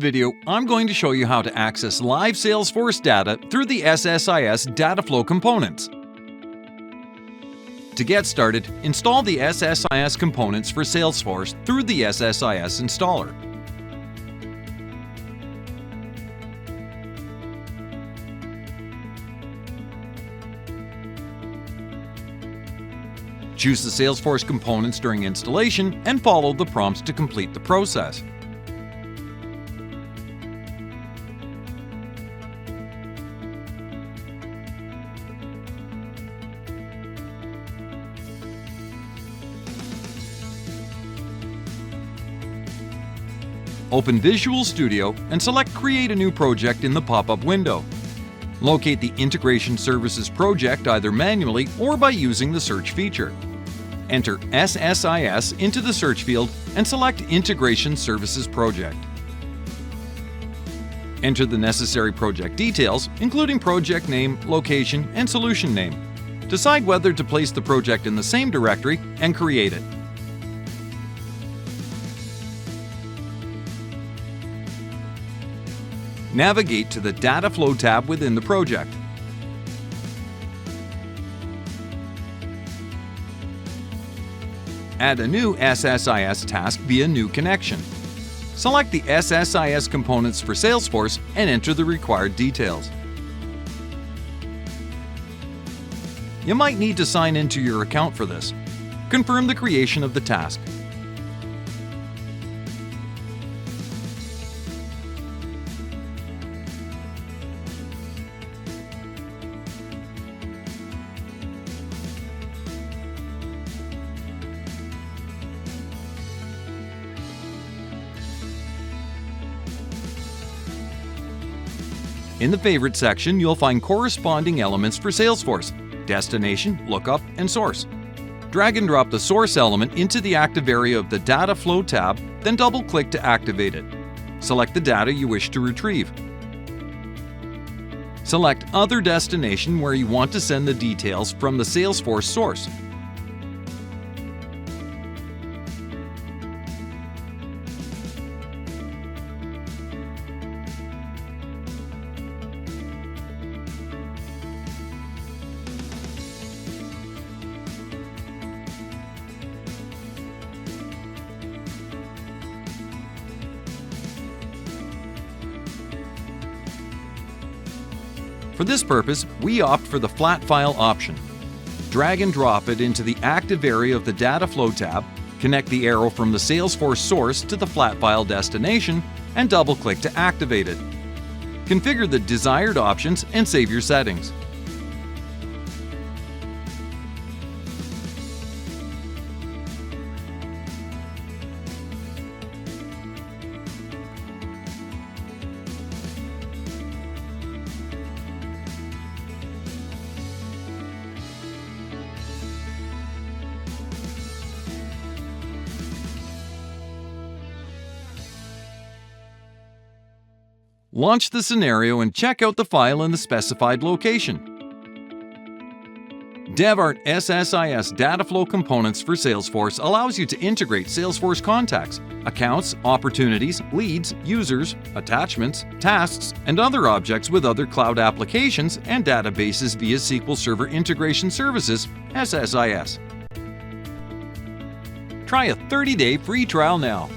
Video, I'm going to show you how to access live Salesforce data through the SSIS Data Flow Components. To get started, install the SSIS components for Salesforce through the SSIS installer. Choose the Salesforce components during installation and follow the prompts to complete the process. Open Visual Studio and select Create a New Project in the pop-up window. Locate the Integration Services project either manually or by using the search feature. Enter SSIS into the search field and select Integration Services Project. Enter the necessary project details, including project name, location, and solution name. Decide whether to place the project in the same directory and create it. Navigate to the Data Flow tab within the project. Add a new SSIS task via New Connection. Select the SSIS components for Salesforce and enter the required details. You might need to sign into your account for this. Confirm the creation of the task. In the Favorite section, you'll find corresponding elements for Salesforce: destination, lookup, and source. Drag and drop the source element into the active area of the Data Flow tab, then double-click to activate it. Select the data you wish to retrieve. Select Other Destination where you want to send the details from the Salesforce source. For this purpose, we opt for the Flat File option. Drag and drop it into the active area of the Data Flow tab, connect the arrow from the Salesforce source to the flat file destination, and double-click to activate it. Configure the desired options and save your settings. Launch the scenario and check out the file in the specified location. Devart SSIS Data Flow Components for Salesforce allows you to integrate Salesforce contacts, accounts, opportunities, leads, users, attachments, tasks, and other objects with other cloud applications and databases via SQL Server Integration Services, SSIS. Try a 30-day free trial now.